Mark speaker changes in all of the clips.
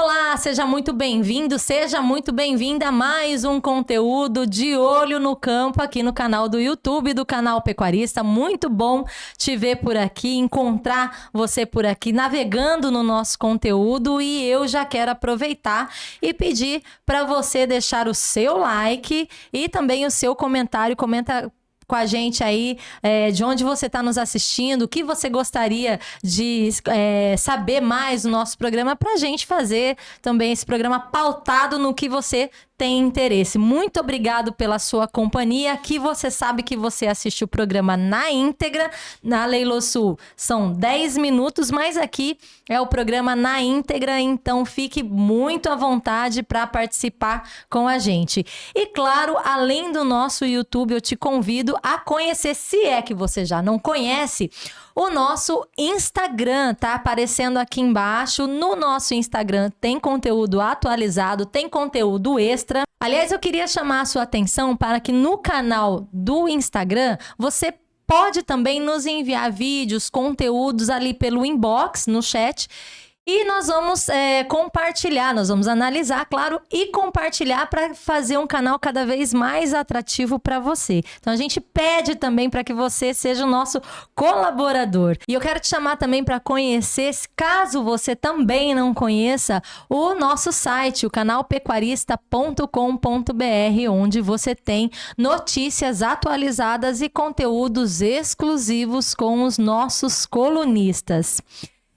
Speaker 1: Olá, seja muito bem-vindo, seja muito bem-vinda a mais um conteúdo de Olho no Campo aqui no canal do YouTube do canal Pecuarista. Muito bom te ver por aqui, encontrar você por aqui navegando no nosso conteúdo, e eu já quero aproveitar e pedir para você deixar o seu like e também o seu comentário. Comenta com a gente aí, de onde você está nos assistindo, o que você gostaria de saber mais do nosso programa, para a gente fazer também esse programa pautado no que você tem interesse. Muito obrigado pela sua companhia. Aqui você sabe que você assiste o programa na íntegra. Na Leilo Sul são 10 minutos, mas aqui é o programa na íntegra, então fique muito à vontade para participar com a gente. E claro, além do nosso YouTube, eu te convido a conhecer, se é que você já não conhece, o nosso Instagram. Tá aparecendo aqui embaixo. No nosso Instagram tem conteúdo atualizado, tem conteúdo extra. Aliás, eu queria chamar a sua atenção para que no canal do Instagram você pode também nos enviar vídeos, conteúdos ali pelo inbox, no chat. E nós vamos compartilhar, nós vamos analisar, claro, e compartilhar para fazer um canal cada vez mais atrativo para você. Então a gente pede também para que você seja o nosso colaborador. E eu quero te chamar também para conhecer, caso você também não conheça, o nosso site, o canalpecuarista.com.br, onde você tem notícias atualizadas e conteúdos exclusivos com os nossos colunistas.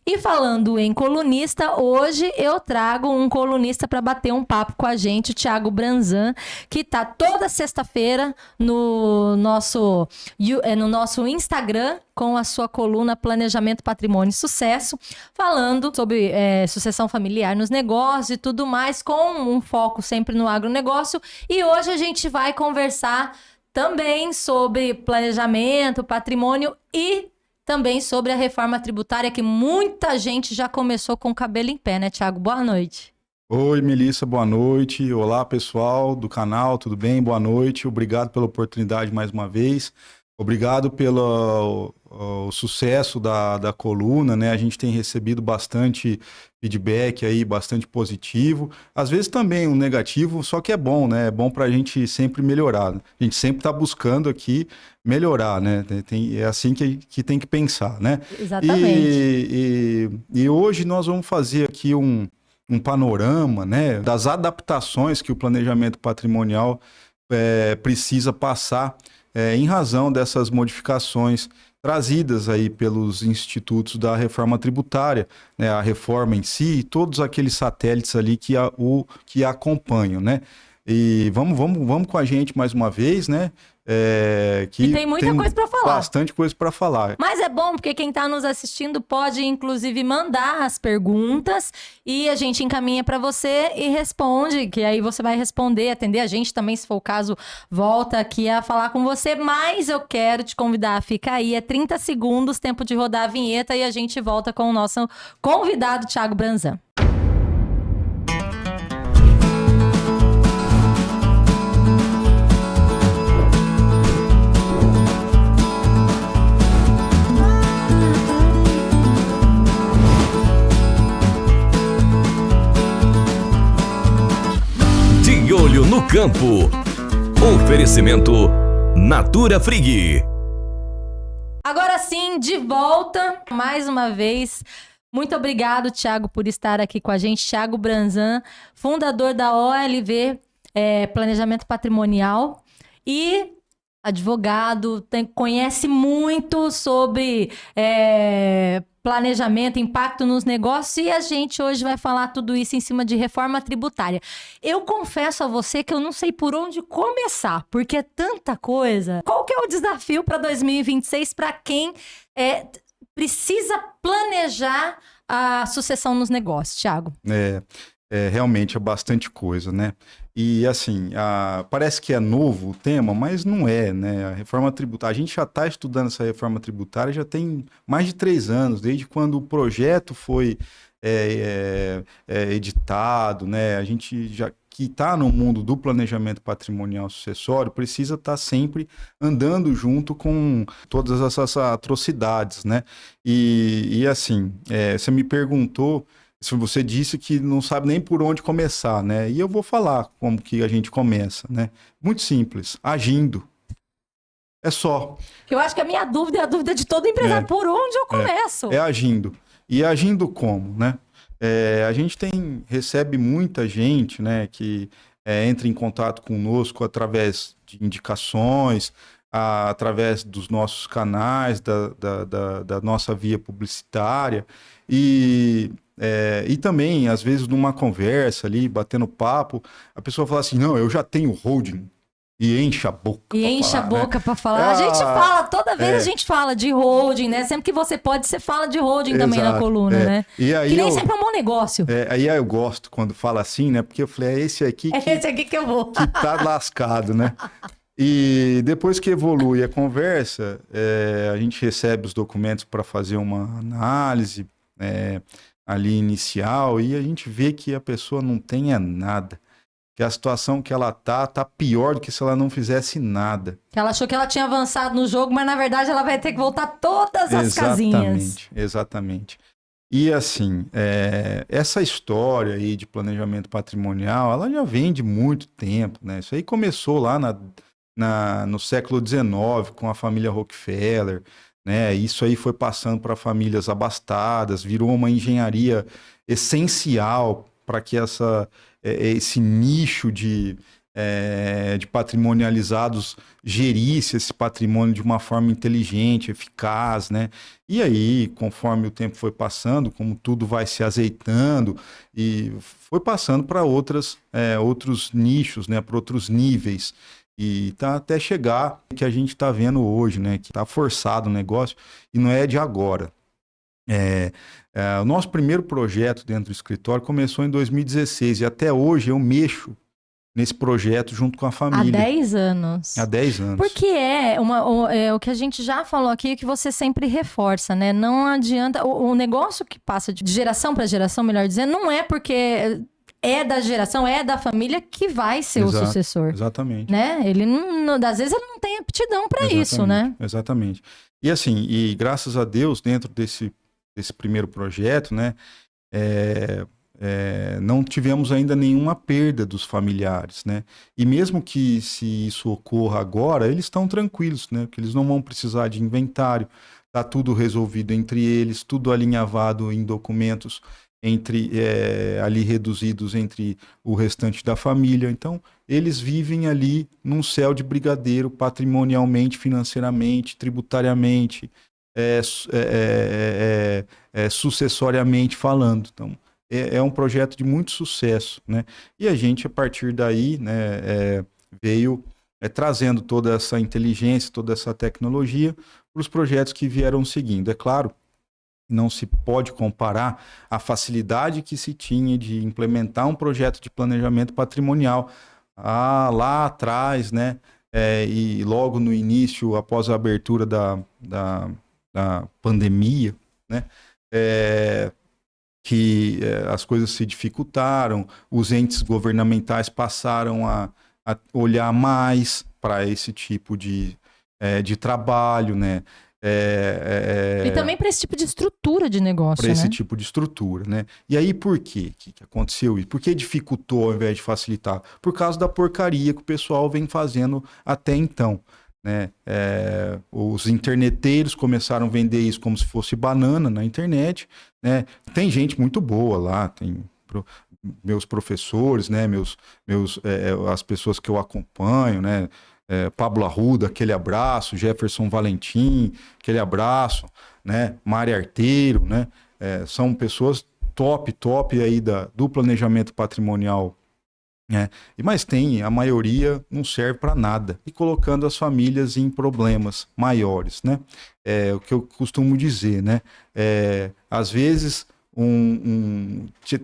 Speaker 1: E falando em colunista, hoje eu trago um colunista para bater um papo com a gente, o Thiago Branzan, que tá toda sexta-feira no nosso Instagram com a sua coluna Planejamento, Patrimônio e Sucesso, falando sobre sucessão familiar nos negócios e tudo mais, com um foco sempre no agronegócio. E hoje a gente vai conversar também sobre planejamento, patrimônio e também sobre a reforma tributária, que muita gente já começou com o cabelo em pé, né, Thiago? Boa noite.
Speaker 2: Oi, Melissa, boa noite. Olá, pessoal do canal, tudo bem? Boa noite. Obrigado pela oportunidade mais uma vez. Obrigado pelo sucesso da coluna, né? A gente tem recebido bastante feedback aí, bastante positivo. Às vezes também um negativo, só que é bom, né? É bom para a gente sempre melhorar. A gente sempre está buscando aqui melhorar, né? É assim que tem que pensar, né?
Speaker 1: Exatamente.
Speaker 2: E hoje nós vamos fazer aqui um panorama, né, das adaptações que o planejamento patrimonial precisa passar em razão dessas modificações trazidas aí pelos institutos da reforma tributária, né, a reforma em si e todos aqueles satélites ali que acompanham, né? E vamos com a gente mais uma vez, né?
Speaker 1: Que tem muita coisa para falar.
Speaker 2: Bastante coisa para falar.
Speaker 1: Mas é bom porque quem está nos assistindo pode, inclusive, mandar as perguntas e a gente encaminha para você e responde, que aí você vai responder, atender a gente também, se for o caso, volta aqui a falar com você. Mas eu quero te convidar, fica aí, é 30 segundos, tempo de rodar a vinheta e a gente volta com o nosso convidado, Thiago Branzan.
Speaker 3: Olho no Campo. Oferecimento Natura Frig.
Speaker 1: Agora sim, de volta, mais uma vez. Muito obrigado, Thiago, por estar aqui com a gente. Thiago Branzan, fundador da OLV Planejamento Patrimonial e advogado, conhece muito sobre planejamento, impacto nos negócios, e a gente hoje vai falar tudo isso em cima de reforma tributária. Eu confesso a você que eu não sei por onde começar, porque é tanta coisa. Qual que é o desafio para 2026 para quem precisa planejar a sucessão nos negócios, Thiago?
Speaker 2: Realmente é bastante coisa, né? E assim, parece que é novo o tema, mas não é, né? A reforma tributária, a gente já está estudando essa reforma tributária já tem mais de 3 anos, desde quando o projeto foi editado, né? A gente já que está no mundo do planejamento patrimonial sucessório precisa estar sempre andando junto com todas essas atrocidades, né? E assim, você me perguntou Se você disse que não sabe nem por onde começar, né? E eu vou falar como que a gente começa, né? Muito simples, agindo. É só.
Speaker 1: Eu acho que a minha dúvida é a dúvida de todo empresário. Por onde eu começo?
Speaker 2: É agindo. E agindo como, né? A gente recebe muita gente, né, que entra em contato conosco através de indicações, através dos nossos canais, da nossa via publicitária, e também, às vezes, numa conversa ali, batendo papo, a pessoa fala assim, não, eu já tenho holding. E enche a boca.
Speaker 1: E enche a boca pra falar. A gente fala, toda vez a gente fala de holding, né? Sempre que você pode, você fala de holding também na coluna, né?
Speaker 2: E aí
Speaker 1: que nem sempre é um bom negócio.
Speaker 2: Aí eu gosto quando fala assim, né? Porque eu falei, esse aqui
Speaker 1: que eu vou.
Speaker 2: Que tá lascado, né? E depois que evolui a conversa, a gente recebe os documentos para fazer uma análise ali inicial e a gente vê que a pessoa não tem nada. Que a situação que ela tá pior do que se ela não fizesse nada.
Speaker 1: Que ela achou que ela tinha avançado no jogo, mas na verdade ela vai ter que voltar todas as casinhas.
Speaker 2: Exatamente. E assim, essa história aí de planejamento patrimonial, ela já vem de muito tempo, né? Isso aí começou lá no século XIX com a família Rockefeller, né? Isso aí foi passando para famílias abastadas, virou uma engenharia essencial para que esse nicho de patrimonializados gerisse esse patrimônio de uma forma inteligente, eficaz, né? E aí, conforme o tempo foi passando, como tudo vai se azeitando, e foi passando para outros nichos, né? Para outros níveis. E tá até chegar que a gente está vendo hoje, né? Que está forçado o negócio e não é de agora. O nosso primeiro projeto dentro do escritório começou em 2016 e até hoje eu mexo nesse projeto junto com a família.
Speaker 1: Há 10 anos.
Speaker 2: Há 10 anos.
Speaker 1: Porque o que a gente já falou aqui, que você sempre reforça, né? Não adianta... O negócio que passa de geração para geração, melhor dizendo, não é porque é da geração, é da família que vai ser o sucessor.
Speaker 2: Exatamente.
Speaker 1: Né? Ele não, às vezes ele não tem aptidão para isso, né?
Speaker 2: Exatamente. E assim, graças a Deus, dentro desse primeiro projeto, né, não tivemos ainda nenhuma perda dos familiares, né, e mesmo que se isso ocorra agora, eles estão tranquilos, né, porque eles não vão precisar de inventário, tá tudo resolvido entre eles, tudo alinhavado em documentos ali reduzidos entre o restante da família, então eles vivem ali num céu de brigadeiro, patrimonialmente, financeiramente, tributariamente, sucessoriamente falando. Então, é um projeto de muito sucesso, né? E a gente, a partir daí, né, veio trazendo toda essa inteligência, toda essa tecnologia para os projetos que vieram seguindo. É claro, não se pode comparar a facilidade que se tinha de implementar um projeto de planejamento patrimonial lá atrás, né? E logo no início, após a abertura da pandemia, né? Que as coisas se dificultaram, os entes governamentais passaram a olhar mais para esse tipo de trabalho, né?
Speaker 1: E também para esse tipo de estrutura de negócio,
Speaker 2: para esse tipo de estrutura, né? E aí por quê que aconteceu isso? Por que dificultou ao invés de facilitar? Por causa da porcaria que o pessoal vem fazendo até então, né? Os interneteiros começaram a vender isso como se fosse banana na internet, né? Tem gente muito boa lá, tem meus professores, né? As pessoas que eu acompanho, né? Pablo Arruda, aquele abraço, Jefferson Valentim, aquele abraço, né? Mário Arteiro, né? São pessoas top aí do planejamento patrimonial, né? Mas a maioria não serve para nada e colocando as famílias em problemas maiores, né? O que eu costumo dizer, né? Às vezes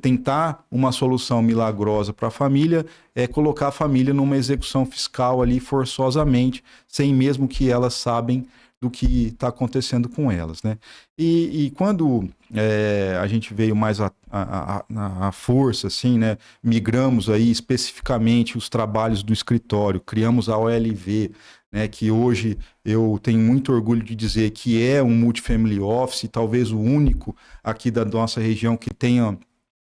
Speaker 2: tentar uma solução milagrosa para a família é colocar a família numa execução fiscal ali forçosamente, sem mesmo que elas sabem do que está acontecendo com elas, né? E quando a gente veio mais à força, assim, né? Migramos aí especificamente os trabalhos do escritório, criamos a OLV, né, que hoje eu tenho muito orgulho de dizer que é um multifamily office, talvez o único aqui da nossa região que tenha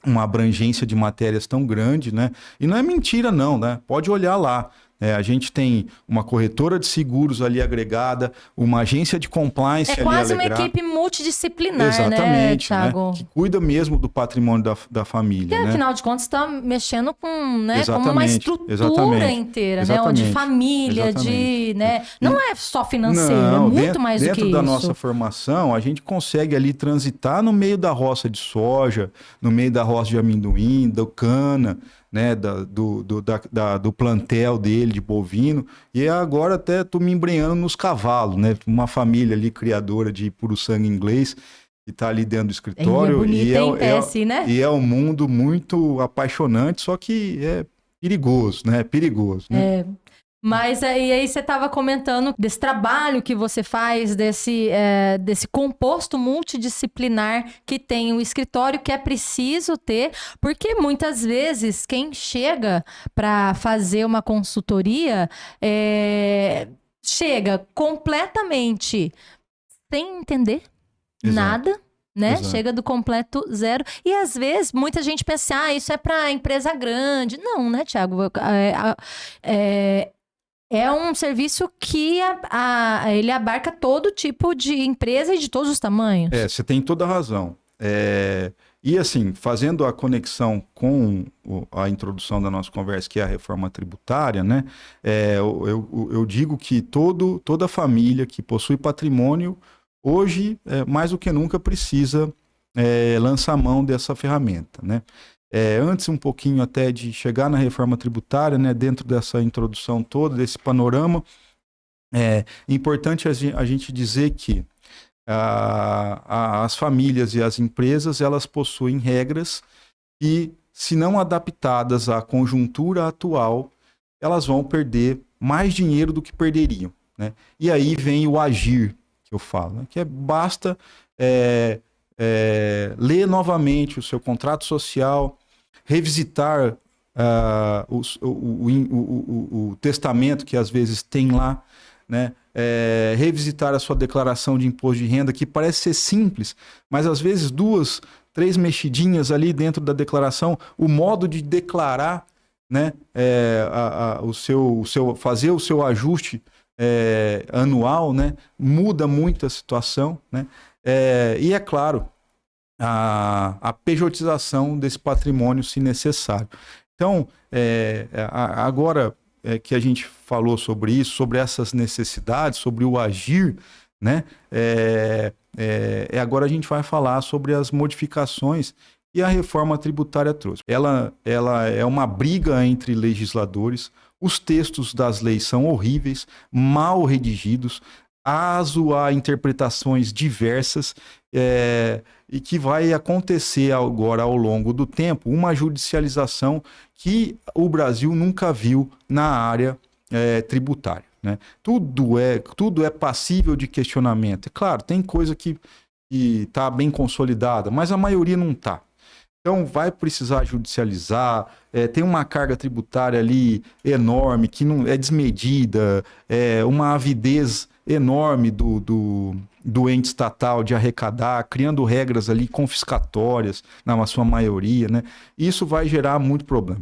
Speaker 2: uma abrangência de matérias tão grande, né? E não é mentira não, né? Pode olhar lá. A gente tem uma corretora de seguros ali agregada, uma agência de compliance ali
Speaker 1: quase uma
Speaker 2: agregada.
Speaker 1: equipe multidisciplinar,
Speaker 2: Exatamente,
Speaker 1: né, Thiago?
Speaker 2: Que cuida mesmo do patrimônio da família.
Speaker 1: Porque,
Speaker 2: né?
Speaker 1: afinal de contas, está mexendo com, né, com
Speaker 2: Exatamente,
Speaker 1: uma estrutura
Speaker 2: exatamente,
Speaker 1: inteira,
Speaker 2: exatamente,
Speaker 1: né? De família,
Speaker 2: exatamente.
Speaker 1: né? Não é só financeiro,
Speaker 2: Não,
Speaker 1: é muito mais do que
Speaker 2: dentro da
Speaker 1: isso.
Speaker 2: nossa formação, a gente consegue ali transitar no meio da roça de soja, no meio da roça de amendoim, do cana, né, do plantel dele de bovino, e agora até tô me embrenhando nos cavalos, né? Uma família ali criadora de puro sangue inglês que está ali dentro do escritório.
Speaker 1: É bonito, hein, PS, né?
Speaker 2: E é um mundo muito apaixonante, só que é perigoso, né? Perigoso, né?
Speaker 1: Mas aí você estava comentando desse trabalho que você faz, desse composto multidisciplinar que tem o escritório, que é preciso ter, porque muitas vezes quem chega para fazer uma consultoria chega completamente sem entender nada. Né?
Speaker 2: Exato.
Speaker 1: Chega do completo zero. E às vezes muita gente pensa, isso é para empresa grande. Não, né, Thiago? É um serviço que ele abarca todo tipo de empresa e de todos os tamanhos.
Speaker 2: Você tem toda a razão. E assim, fazendo a conexão com a introdução da nossa conversa, que é a reforma tributária, né? Eu digo que toda família que possui patrimônio, hoje, mais do que nunca, precisa lançar mão dessa ferramenta, né? Antes um pouquinho até de chegar na reforma tributária, né, dentro dessa introdução toda, desse panorama, é importante a gente dizer que as famílias e as empresas, elas possuem regras e, se não adaptadas à conjuntura atual, elas vão perder mais dinheiro do que perderiam, né? E aí vem o agir, que eu falo, né? Que basta ler novamente o seu contrato social, revisitar o testamento que às vezes tem lá, né? Revisitar a sua declaração de imposto de renda, que parece ser simples, mas às vezes 2, 3 mexidinhas ali dentro da declaração, o modo de declarar, né? Fazer o seu ajuste anual, né? Muda muito a situação, né? E é claro, a pejotização desse patrimônio, se necessário. Então, agora que a gente falou sobre isso, sobre essas necessidades, sobre o agir, né? Agora a gente vai falar sobre as modificações que a reforma tributária trouxe. Ela é uma briga entre legisladores, os textos das leis são horríveis, mal redigidos, há interpretações diversas, e que vai acontecer agora, ao longo do tempo, uma judicialização que o Brasil nunca viu na área tributária, né? Tudo é passível de questionamento. É claro, tem coisa que está bem consolidada, mas a maioria não está. Então vai precisar judicializar, tem uma carga tributária ali enorme, que não é desmedida, uma avidez enorme do ente estatal de arrecadar, criando regras ali confiscatórias, na sua maioria, né? Isso vai gerar muito problema.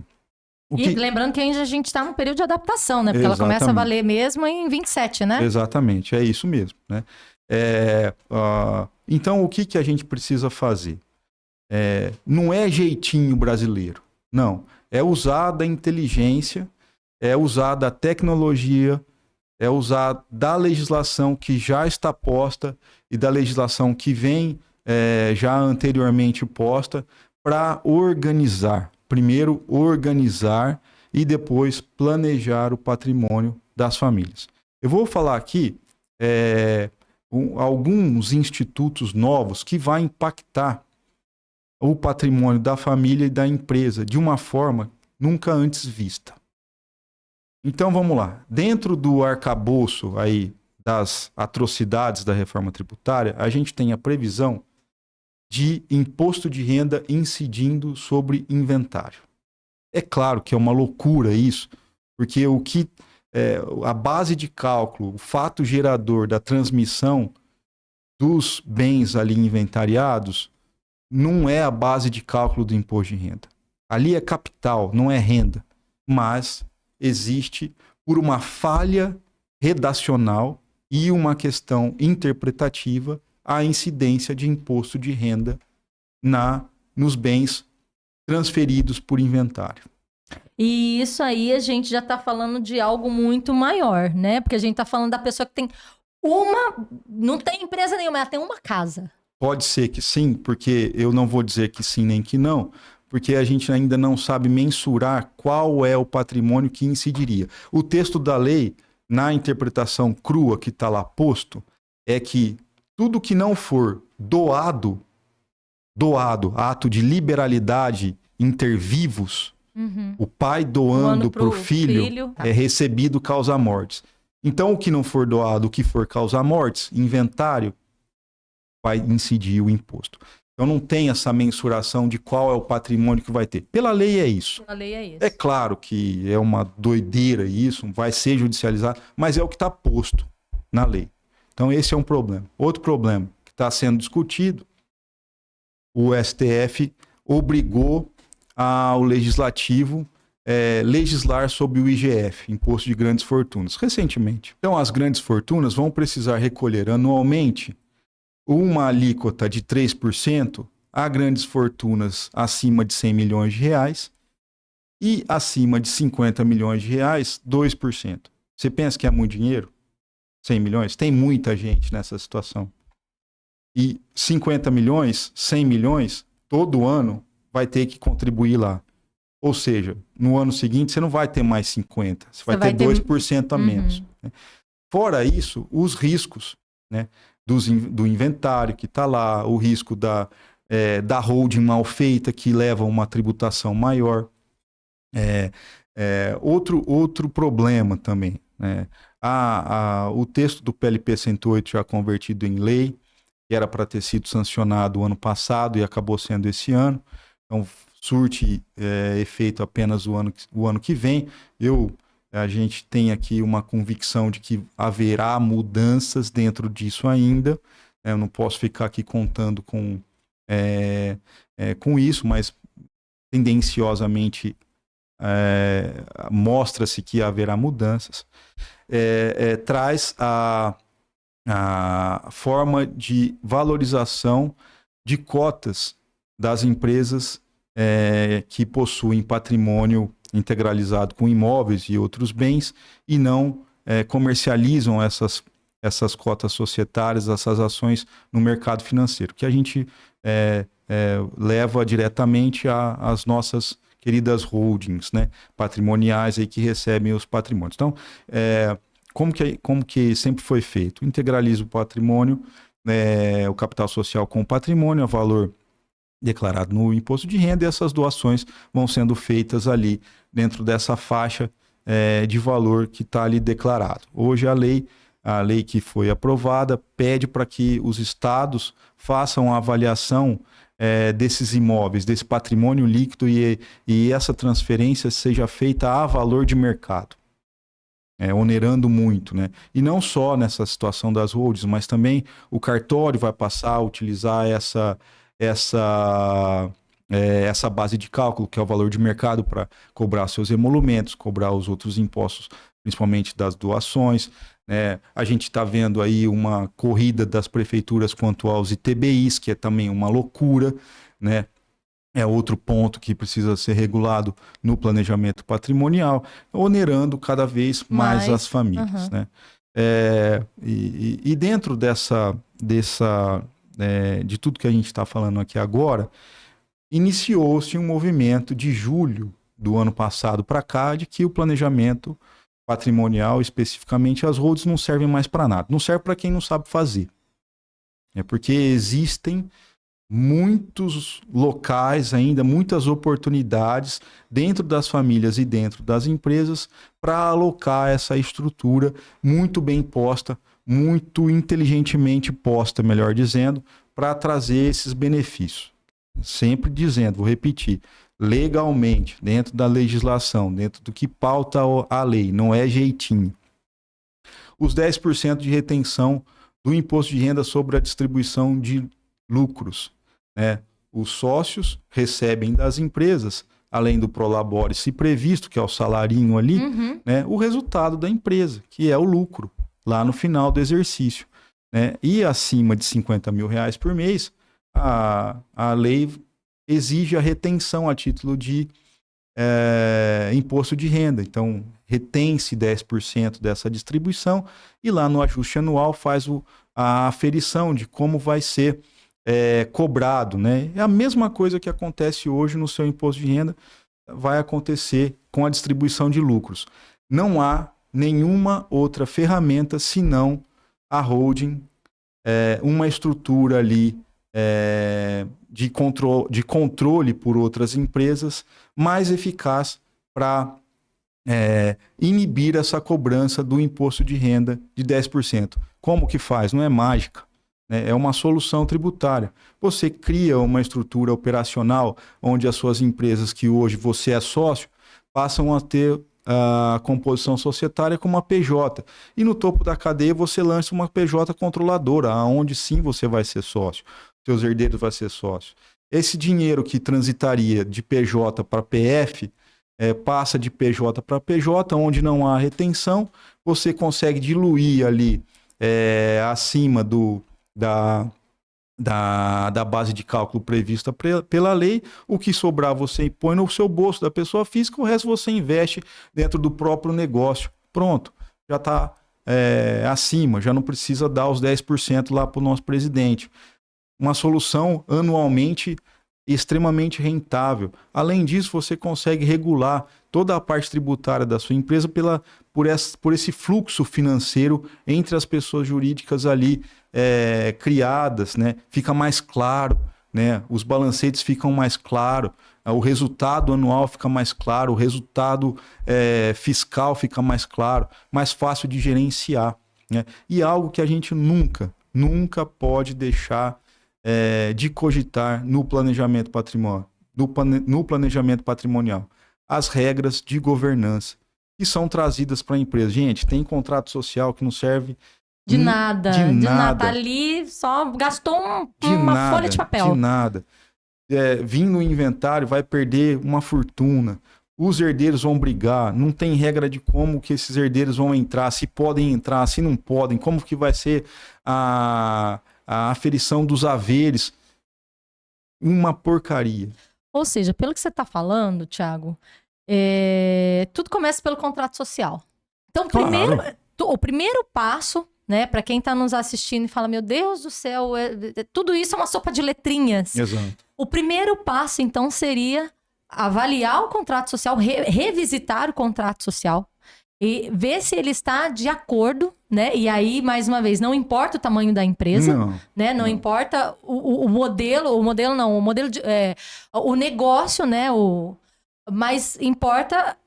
Speaker 1: Lembrando que ainda a gente está no período de adaptação, né? Porque ela começa a valer mesmo em 27, né?
Speaker 2: Exatamente, é isso mesmo, né? Então, o que a gente precisa fazer? Não é jeitinho brasileiro, não. É usar da inteligência, é usar da tecnologia, é usar da legislação que já está posta e da legislação que vem já anteriormente posta para organizar. Primeiro, organizar e depois planejar o patrimônio das famílias. Eu vou falar aqui alguns institutos novos que vão impactar o patrimônio da família e da empresa de uma forma nunca antes vista. Então vamos lá. Dentro do arcabouço aí das atrocidades da reforma tributária, a gente tem a previsão de imposto de renda incidindo sobre inventário. É claro que é uma loucura isso, porque a base de cálculo, o fato gerador da transmissão dos bens ali inventariados, não é a base de cálculo do imposto de renda. Ali é capital, não é renda. Mas existe, por uma falha redacional e uma questão interpretativa, a incidência de imposto de renda nos bens transferidos por inventário.
Speaker 1: E isso aí a gente já está falando de algo muito maior, né? Porque a gente está falando da pessoa que tem não tem empresa nenhuma, ela tem uma casa.
Speaker 2: Pode ser que sim, porque eu não vou dizer que sim nem que não, porque a gente ainda não sabe mensurar qual é o patrimônio que incidiria. O texto da lei, na interpretação crua que está lá posto, é que tudo que não for doado, ato de liberalidade inter vivos, o pai doando para o filho, é recebido causa mortes. Então, o que não for doado, o que for causar mortes, inventário, vai incidir o imposto. Então, não tem essa mensuração de qual é o patrimônio que vai ter. Pela lei é isso.
Speaker 1: Pela lei é isso.
Speaker 2: É claro que é uma doideira isso, vai ser judicializado, mas é o que está posto na lei. Então, esse é um problema. Outro problema que está sendo discutido, o STF obrigou ao legislativo legislar sobre o IGF, Imposto de Grandes Fortunas, recentemente. Então, as grandes fortunas vão precisar recolher anualmente uma alíquota de 3% a grandes fortunas acima de 100 milhões de reais e acima de 50 milhões de reais, 2%. Você pensa que é muito dinheiro? 100 milhões? Tem muita gente nessa situação. E 50 milhões, 100 milhões, todo ano vai ter que contribuir lá. Ou seja, no ano seguinte você não vai ter mais 50, você vai ter 2% a menos. Né? Fora isso, os riscos, né, do inventário que está lá, o risco da holding mal feita que leva a uma tributação maior. Outro problema também, né? O texto do PLP 108 já convertido em lei, que era para ter sido sancionado o ano passado e acabou sendo esse ano. Então, surte efeito apenas o ano que vem. A gente tem aqui uma convicção de que haverá mudanças dentro disso ainda. Eu não posso ficar aqui contando com isso, mas tendenciosamente mostra-se que haverá mudanças. Traz a forma de valorização de cotas das empresas que possuem patrimônio integralizado com imóveis e outros bens e não comercializam essas cotas societárias, essas ações no mercado financeiro, que a gente leva diretamente às nossas queridas holdings, né, patrimoniais aí que recebem os patrimônios. Então, como que sempre foi feito? Integraliza o patrimônio, o capital social com o patrimônio, a valor declarado no imposto de renda, e essas doações vão sendo feitas ali dentro dessa faixa de valor que está ali declarado. Hoje a lei que foi aprovada pede para que os estados façam a avaliação desses imóveis, desse patrimônio líquido e essa transferência seja feita a valor de mercado. Onerando muito, né? E não só nessa situação das holdings, mas também o cartório vai passar a utilizar essa base de cálculo, que é o valor de mercado, para cobrar seus emolumentos, cobrar os outros impostos, principalmente das doações. Né? A gente está vendo aí uma corrida das prefeituras quanto aos ITBIs, que é também uma loucura, né? É outro ponto que precisa ser regulado no planejamento patrimonial, onerando cada vez mais as famílias. Né? E dentro de tudo que a gente está falando aqui agora, iniciou-se um movimento de julho do ano passado para cá de que o planejamento patrimonial, especificamente as holdings, não servem mais para nada. Não serve para quem não sabe fazer. Porque existem muitos locais ainda, muitas oportunidades dentro das famílias e dentro das empresas para alocar essa estrutura muito bem posta, muito inteligentemente posta, melhor dizendo, para trazer esses benefícios. Sempre dizendo, vou repetir, legalmente, dentro da legislação, dentro do que pauta a lei, não é jeitinho. Os 10% de retenção do imposto de renda sobre a distribuição de lucros, né? os sócios recebem das empresas, além do prolabore se previsto, que é o salarinho ali, né, o resultado da empresa, que é o lucro, lá no final do exercício. Né? E acima de R$50 mil por mês, a lei exige a retenção a título de imposto de renda. Então, retém-se 10% dessa distribuição e lá no ajuste anual faz a aferição de como vai ser cobrado. Né? É a mesma coisa que acontece hoje no seu imposto de renda, vai acontecer com a distribuição de lucros. Não há nenhuma outra ferramenta senão a holding, uma estrutura ali de controle por outras empresas mais eficaz para inibir essa cobrança do imposto de renda de 10%. Como que faz? Não é mágica. É uma solução tributária. Você cria uma estrutura operacional onde as suas empresas que hoje você é sócio passam a ter a composição societária como uma PJ. E no topo da cadeia você lança uma PJ controladora, onde sim você vai ser sócio. Seus herdeiros vão ser sócios. Esse dinheiro que transitaria de PJ para PF passa de PJ para PJ, onde não há retenção. Você consegue diluir ali acima da base de cálculo prevista pela lei. O que sobrar você põe no seu bolso da pessoa física, o resto você investe dentro do próprio negócio. Pronto, já está acima, já não precisa dar os 10% lá para o nosso presidente. Uma solução anualmente extremamente rentável. Além disso, você consegue regular toda a parte tributária da sua empresa por esse fluxo financeiro entre as pessoas jurídicas ali criadas, né? Fica mais claro, né? Os balancetes ficam mais claros, o resultado anual fica mais claro, o resultado fiscal fica mais claro, mais fácil de gerenciar, né? E algo que a gente nunca pode deixar de cogitar no planejamento patrimonial, as regras de governança que são trazidas para a empresa. Gente, tem contrato social que não serve
Speaker 1: de nada. Tá ali, só gastou uma folha de papel.
Speaker 2: De nada. Vindo no inventário, vai perder uma fortuna. Os herdeiros vão brigar. Não tem regra de como que esses herdeiros vão entrar, se podem entrar, se não podem, como que vai ser a aferição dos haveres. Uma porcaria.
Speaker 1: Ou seja, pelo que você está falando, Thiago, tudo começa pelo contrato social. Então, o primeiro passo, né, para quem está nos assistindo e fala, meu Deus do céu, tudo isso é uma sopa de letrinhas.
Speaker 2: Exato.
Speaker 1: O primeiro passo, então, seria avaliar o contrato social, revisitar o contrato social e ver se ele está de acordo, né? E aí, mais uma vez, não importa o tamanho da empresa, né? Não importa o negócio, né? Mas importa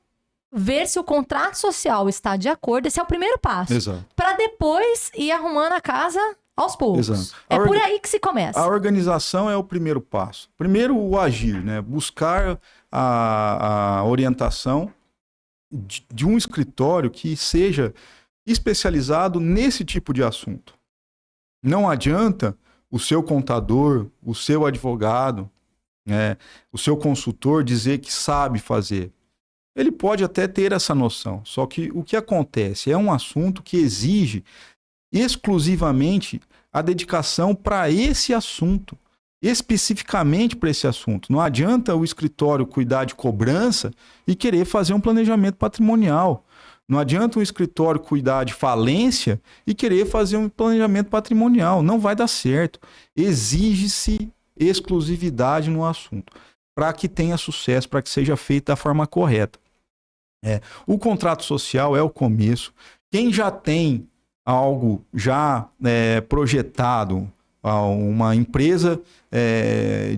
Speaker 1: ver se o contrato social está de acordo. Esse é o primeiro passo.
Speaker 2: Exato.
Speaker 1: Para depois ir arrumando a casa aos poucos.
Speaker 2: Exato.
Speaker 1: Por aí que se começa.
Speaker 2: A organização é o primeiro passo. Primeiro, o agir, né? Buscar a orientação de um escritório que seja especializado nesse tipo de assunto. Não adianta o seu contador, o seu advogado, o seu consultor dizer que sabe fazer. Ele pode até ter essa noção, só que o que acontece é um assunto que exige exclusivamente a dedicação para esse assunto, especificamente para esse assunto. Não adianta o escritório cuidar de cobrança e querer fazer um planejamento patrimonial. Não adianta o escritório cuidar de falência e querer fazer um planejamento patrimonial. Não vai dar certo. Exige-se exclusividade no assunto para que tenha sucesso, para que seja feito da forma correta. O contrato social é o começo. Quem já tem algo já projetado, uma empresa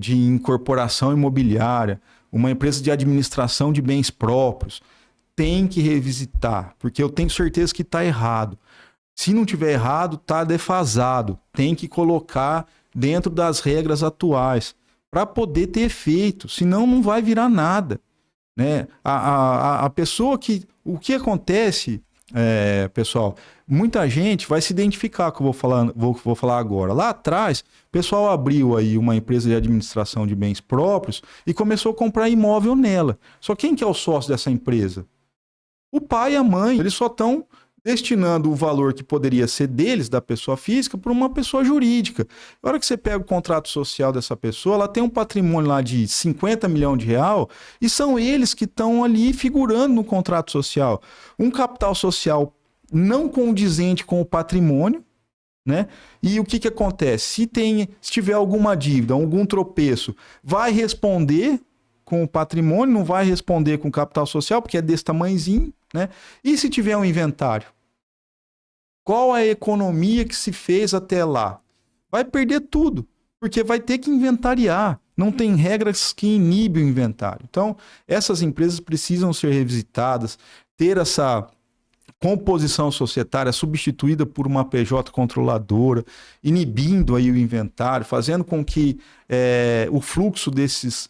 Speaker 2: de incorporação imobiliária, uma empresa de administração de bens próprios, tem que revisitar, porque eu tenho certeza que está errado. Se não tiver errado, está defasado. Tem que colocar dentro das regras atuais para poder ter efeito, senão não vai virar nada. Né? A pessoa que... O que acontece pessoal, muita gente vai se identificar com o que vou falar agora. Lá atrás, o pessoal abriu aí uma empresa de administração de bens próprios e começou a comprar imóvel nela. Só quem que é o sócio dessa empresa? O pai e a mãe. Eles só estão destinando o valor que poderia ser deles, da pessoa física, para uma pessoa jurídica. Na hora que você pega o contrato social dessa pessoa, ela tem um patrimônio lá de 50 milhões de real e são eles que estão ali figurando no contrato social. Um capital social não condizente com o patrimônio, né? E o que acontece? Se tiver alguma dívida, algum tropeço, vai responder com o patrimônio, não vai responder com o capital social, porque é desse tamanhozinho, né? E se tiver um inventário? Qual a economia que se fez até lá? Vai perder tudo, porque vai ter que inventariar. Não tem regras que inibem o inventário. Então, essas empresas precisam ser revisitadas, ter essa composição societária substituída por uma PJ controladora, inibindo aí o inventário, fazendo com que o fluxo desses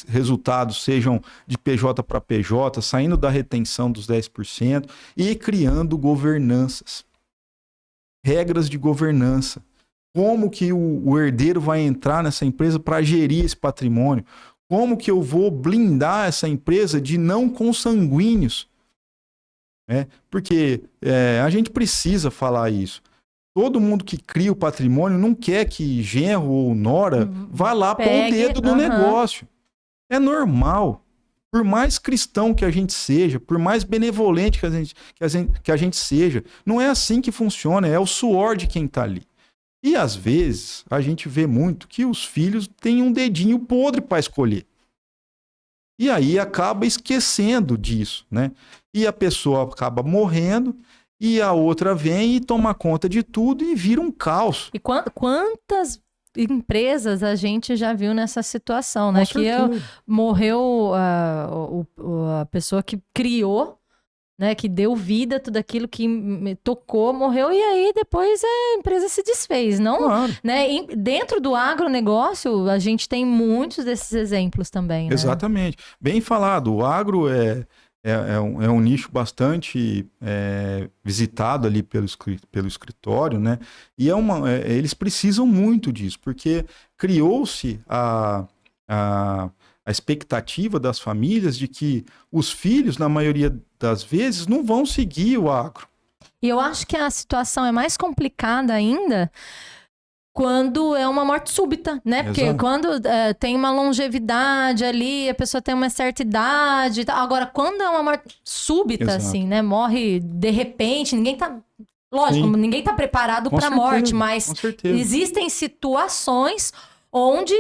Speaker 2: resultados sejam de PJ para PJ, saindo da retenção dos 10% e criando governanças. Regras de governança. Como que o herdeiro vai entrar nessa empresa para gerir esse patrimônio? Como que eu vou blindar essa empresa de não consanguíneos? Porque a gente precisa falar isso. Todo mundo que cria o patrimônio não quer que genro ou nora vá lá pôr o dedo no negócio. É normal. Por mais cristão que a gente seja, por mais benevolente que a gente seja, não é assim que funciona, é o suor de quem está ali. E às vezes a gente vê muito que os filhos têm um dedinho podre para escolher. E aí acaba esquecendo disso, né? E a pessoa acaba morrendo e a outra vem e toma conta de tudo e vira um caos.
Speaker 1: E quantas empresas a gente já viu nessa situação, né? Que morreu a pessoa que criou, né? Que deu vida, tudo aquilo que tocou, morreu, e aí depois a empresa se desfez, não?
Speaker 2: Claro.
Speaker 1: Né? E dentro do agronegócio, a gente tem muitos desses exemplos também, né?
Speaker 2: Exatamente. Bem falado, o agro é um nicho bastante visitado ali pelo escritório, né? E eles precisam muito disso, porque criou-se a expectativa das famílias de que os filhos, na maioria das vezes, não vão seguir o agro.
Speaker 1: E eu acho que a situação é mais complicada ainda quando é uma morte súbita, né? Porque
Speaker 2: Exato.
Speaker 1: quando tem uma longevidade ali, a pessoa tem uma certa idade e tal. Agora, quando é uma morte súbita,
Speaker 2: Exato.
Speaker 1: assim, né? Morre de repente, ninguém tá... Lógico,
Speaker 2: Sim.
Speaker 1: ninguém tá preparado para a morte, mas existem situações onde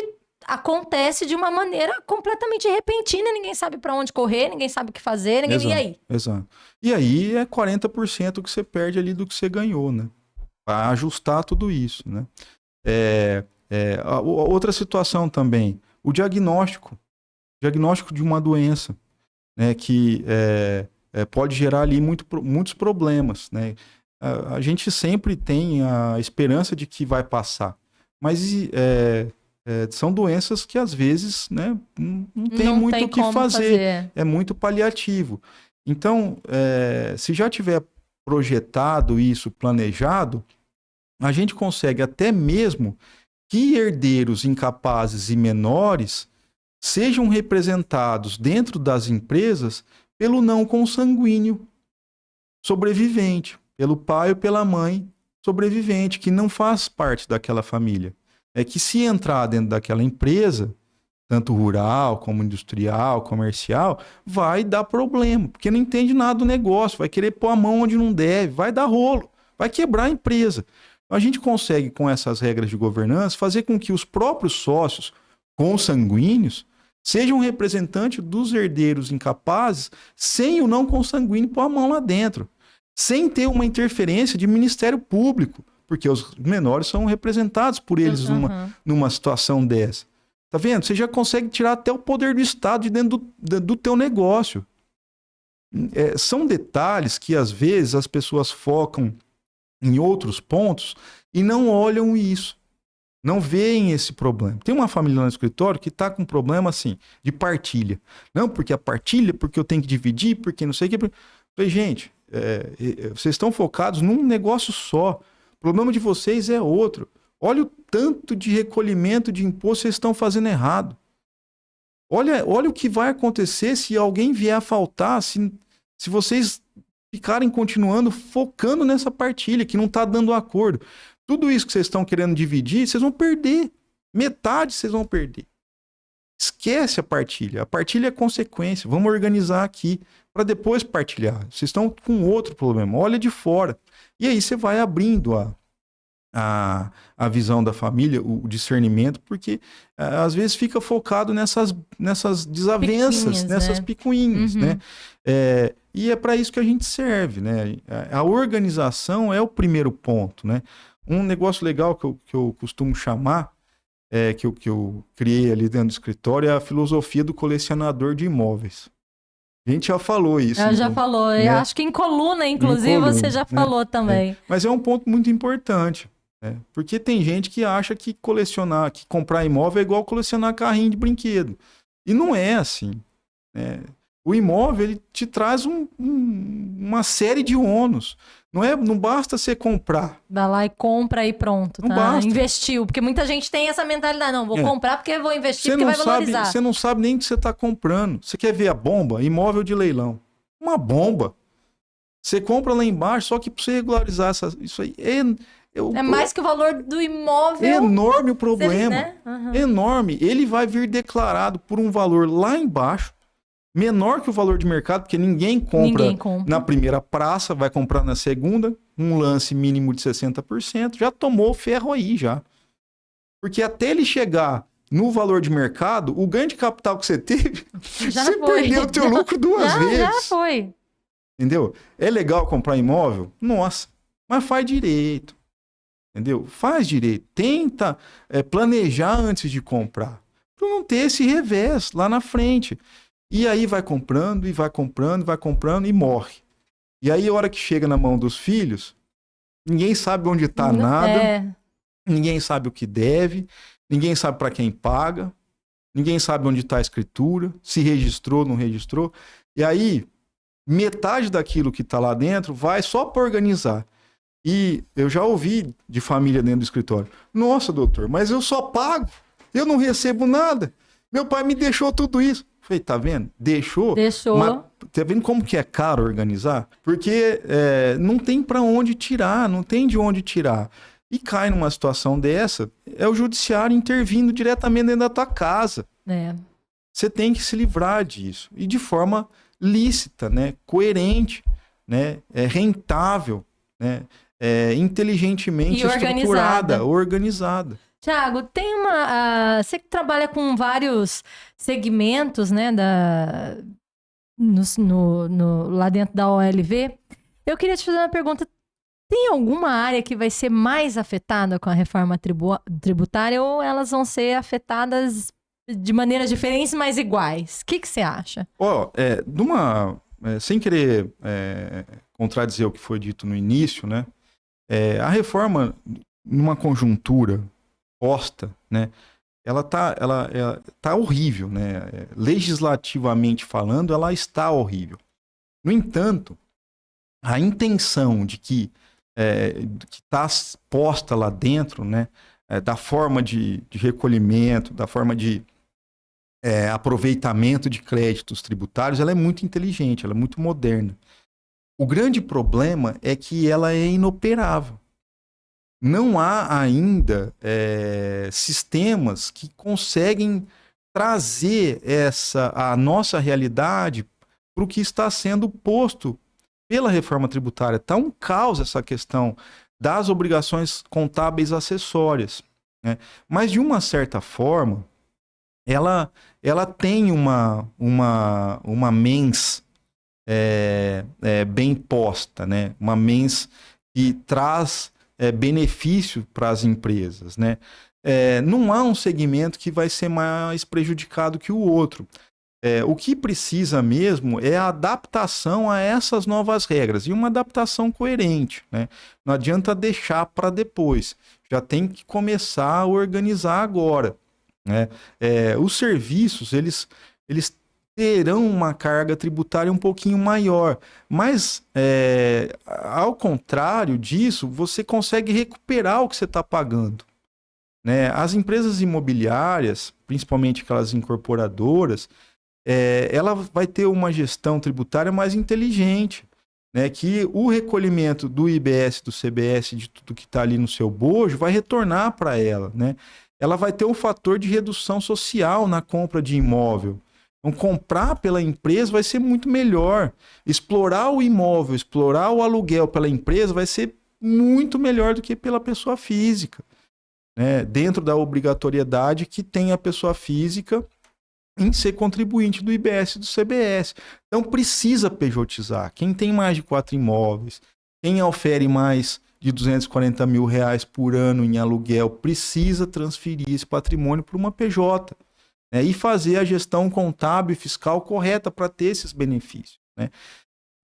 Speaker 1: acontece de uma maneira completamente repentina, ninguém sabe para onde correr, ninguém sabe o que fazer,
Speaker 2: Exato.
Speaker 1: E aí?
Speaker 2: Exato. E aí é 40% que você perde ali do que você ganhou, né? Para ajustar tudo isso, né? Outra situação também, o diagnóstico de uma doença, né, que pode gerar ali muitos problemas, né? A gente sempre tem a esperança de que vai passar, mas são doenças que às vezes, né, não tem muito o que fazer, é muito paliativo. Então, se já tiver projetado isso, planejado, a gente consegue até mesmo que herdeiros incapazes e menores sejam representados dentro das empresas pelo não consanguíneo sobrevivente, pelo pai ou pela mãe sobrevivente, que não faz parte daquela família. É que se entrar dentro daquela empresa, tanto rural como industrial, comercial, vai dar problema, porque não entende nada do negócio, vai querer pôr a mão onde não deve, vai dar rolo, vai quebrar a empresa. A gente consegue, com essas regras de governança, fazer com que os próprios sócios consanguíneos sejam representantes dos herdeiros incapazes sem o não consanguíneo pôr a mão lá dentro, sem ter uma interferência de Ministério Público, porque os menores são representados por eles numa situação dessa. Tá vendo? Você já consegue tirar até o poder do Estado de dentro do teu negócio. São detalhes que, às vezes, as pessoas focam em outros pontos e não olham isso, não veem esse problema. Tem uma família no escritório que está com um problema assim, de partilha. Não, porque a partilha, porque eu tenho que dividir, porque não sei o que. Falei, gente, vocês estão focados num negócio só. O problema de vocês é outro. Olha o tanto de recolhimento de imposto que vocês estão fazendo errado. Olha o que vai acontecer se alguém vier a faltar, se vocês ficarem continuando focando nessa partilha que não está dando acordo. Tudo isso que vocês estão querendo dividir, vocês vão perder. Metade vocês vão perder. Esquece a partilha. A partilha é consequência. Vamos organizar aqui para depois partilhar. Vocês estão com outro problema. Olha de fora. E aí você vai abrindo a visão da família, o discernimento, porque às vezes fica focado nessas desavenças, nessas picuinhas, né? E é para isso que a gente serve, né? A organização é o primeiro ponto, né? Um negócio legal que eu costumo chamar, que eu criei ali dentro do escritório, é a filosofia do colecionador de imóveis. A gente já falou isso.
Speaker 1: Já falou. Né? Eu acho que em coluna, inclusive, você já falou também.
Speaker 2: Mas é um ponto muito importante. Porque tem gente que acha que comprar imóvel é igual colecionar carrinho de brinquedo. E não é assim. Né? O imóvel, ele te traz uma série de ônus. Não basta você comprar.
Speaker 1: Dá lá e compra e pronto,
Speaker 2: não
Speaker 1: tá?
Speaker 2: Basta.
Speaker 1: Investiu. Porque muita gente tem essa mentalidade. Não, vou comprar porque vou investir, porque vai valorizar.
Speaker 2: Você não sabe nem o que você está comprando. Você quer ver a bomba? Imóvel de leilão. Uma bomba. Você compra lá embaixo, só que para você regularizar isso aí é
Speaker 1: mais que o valor do imóvel.
Speaker 2: É enorme o problema.
Speaker 1: Né? Uhum.
Speaker 2: Enorme. Ele vai vir declarado por um valor lá embaixo, menor que o valor de mercado, porque ninguém compra na primeira praça, vai comprar na segunda, um lance mínimo de 60%, já tomou ferro aí já. Porque até ele chegar no valor de mercado, o ganho de capital que você teve, você perdeu o teu lucro duas vezes.
Speaker 1: Já foi.
Speaker 2: Entendeu? É legal comprar imóvel? Nossa, mas faz direito. Entendeu? Faz direito. Tenta planejar antes de comprar. Para não ter esse revés lá na frente. E aí vai comprando, e vai comprando, vai comprando e morre. E aí a hora que chega na mão dos filhos, ninguém sabe onde está nada. Ninguém sabe o que deve. Ninguém sabe para quem paga. Ninguém sabe onde está a escritura. Se registrou, não registrou. E aí, metade daquilo que está lá dentro vai só para organizar. E eu já ouvi de família dentro do escritório. Nossa, doutor, mas eu só pago. Eu não recebo nada. Meu pai me deixou tudo isso. Falei, tá vendo? Deixou. Mas tá vendo como que é caro organizar? Porque não tem para onde tirar, não tem de onde tirar. E cai numa situação dessa, é o judiciário intervindo diretamente dentro da tua casa. Você tem que se livrar disso. E de forma lícita, né? Coerente, né? Rentável, né? Inteligentemente estruturada, organizada.
Speaker 1: Tiago, tem você que trabalha com vários segmentos, né, lá dentro da OLV, eu queria te fazer uma pergunta. Tem alguma área que vai ser mais afetada com a reforma tributária ou elas vão ser afetadas de maneiras diferentes, mas iguais? O que você acha?
Speaker 2: Sem querer contradizer o que foi dito no início, né? A reforma, numa conjuntura posta, né? Ela tá horrível, né? Legislativamente falando, ela está horrível. No entanto, a intenção de que está posta lá dentro, né? Da forma de recolhimento, da forma de aproveitamento de créditos tributários, ela é muito inteligente, ela é muito moderna. O grande problema é que ela é inoperável. Não há ainda sistemas que conseguem trazer a nossa realidade para o que está sendo posto pela reforma tributária. Está um caos essa questão das obrigações contábeis acessórias, né? Mas, de uma certa forma, ela tem uma mens bem posta, né? Uma mens que traz benefício para as empresas, né? Não há um segmento que vai ser mais prejudicado que o outro. O que precisa mesmo é a adaptação a essas novas regras e uma adaptação coerente, né? Não adianta deixar para depois, já tem que começar a organizar agora, né? Os serviços, eles terão uma carga tributária um pouquinho maior. Mas, ao contrário disso, você consegue recuperar o que você está pagando, né? As empresas imobiliárias, principalmente aquelas incorporadoras, ela vai ter uma gestão tributária mais inteligente, né? Que o recolhimento do IBS, do CBS, de tudo que está ali no seu bojo, vai retornar para ela, né? Ela vai ter um fator de redução social na compra de imóvel. Então, comprar pela empresa vai ser muito melhor. Explorar o imóvel, explorar o aluguel pela empresa vai ser muito melhor do que pela pessoa física, né? Dentro da obrigatoriedade que tem a pessoa física em ser contribuinte do IBS e do CBS. Então, precisa pejotizar. Quem tem mais de 4 imóveis, quem ofere mais de R$240 mil por ano em aluguel, precisa transferir esse patrimônio para uma PJ, né? E fazer a gestão contábil e fiscal correta para ter esses benefícios, né?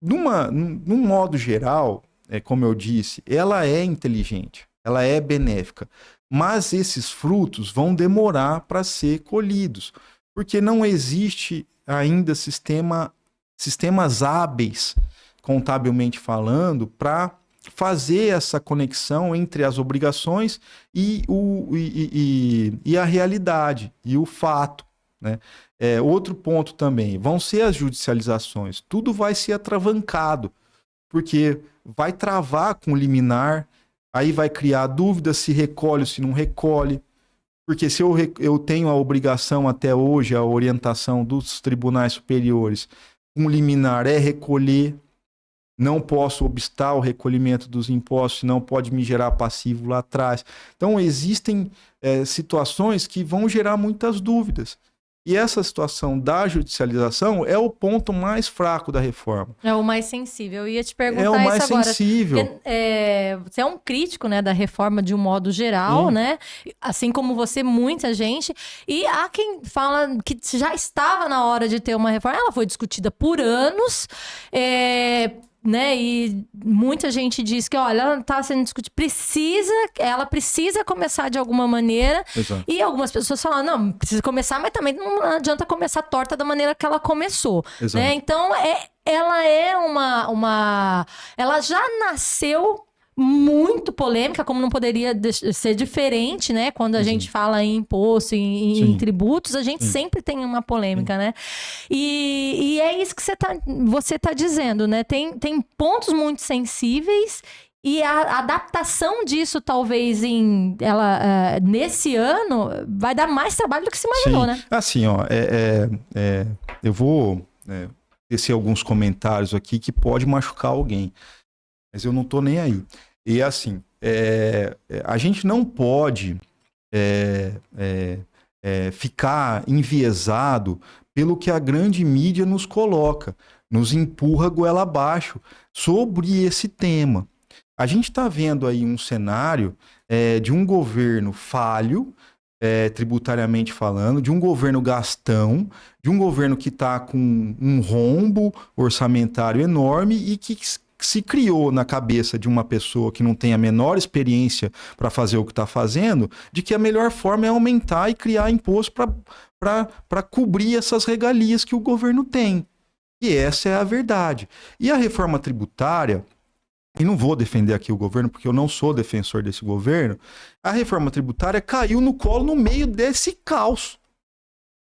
Speaker 2: Num modo geral, como eu disse, ela é inteligente, ela é benéfica, mas esses frutos vão demorar para ser colhidos, porque não existe ainda sistemas hábeis, contabilmente falando, para fazer essa conexão entre as obrigações e a realidade, e o fato, né? Outro ponto também, vão ser as judicializações. Tudo vai ser atravancado, porque vai travar com liminar, aí vai criar dúvida se recolhe ou se não recolhe, porque se eu tenho a obrigação até hoje, a orientação dos tribunais superiores, um liminar é recolher, não posso obstar o recolhimento dos impostos, senão pode me gerar passivo lá atrás. Então, existem situações que vão gerar muitas dúvidas. E essa situação da judicialização é o ponto mais fraco da reforma.
Speaker 1: É o mais sensível. Eu ia te perguntar
Speaker 2: isso agora. É o mais sensível.
Speaker 1: Porque, você é um crítico, né, da reforma de um modo geral, né? Assim como você, muita gente. E há quem fala que já estava na hora de ter uma reforma. Ela foi discutida por anos, né? E muita gente diz que, olha, ela está sendo discutida, ela precisa começar de alguma maneira.
Speaker 2: Exato.
Speaker 1: E algumas pessoas falam, não, precisa começar, mas também não adianta começar torta da maneira que ela começou. Né? Então, ela é ela já nasceu muito polêmica, como não poderia ser diferente, né? Quando a gente fala em imposto, em tributos, a gente sempre tem uma polêmica, né? E é isso que você tá dizendo, né? Tem pontos muito sensíveis e a adaptação disso, talvez, nesse ano, vai dar mais trabalho do que se imaginou, né?
Speaker 2: Assim, ó, eu vou tecer alguns comentários aqui que pode machucar alguém. Mas eu não tô nem aí. E assim, a gente não pode ficar enviesado pelo que a grande mídia nos coloca, nos empurra goela abaixo sobre esse tema. A gente está vendo aí um cenário de um governo falho, tributariamente falando, de um governo gastão, de um governo que está com um rombo orçamentário enorme e que se criou na cabeça de uma pessoa que não tem a menor experiência para fazer o que está fazendo, de que a melhor forma é aumentar e criar imposto para cobrir essas regalias que o governo tem. E essa é a verdade. E a reforma tributária, e não vou defender aqui o governo, porque eu não sou defensor desse governo, a reforma tributária caiu no colo no meio desse caos.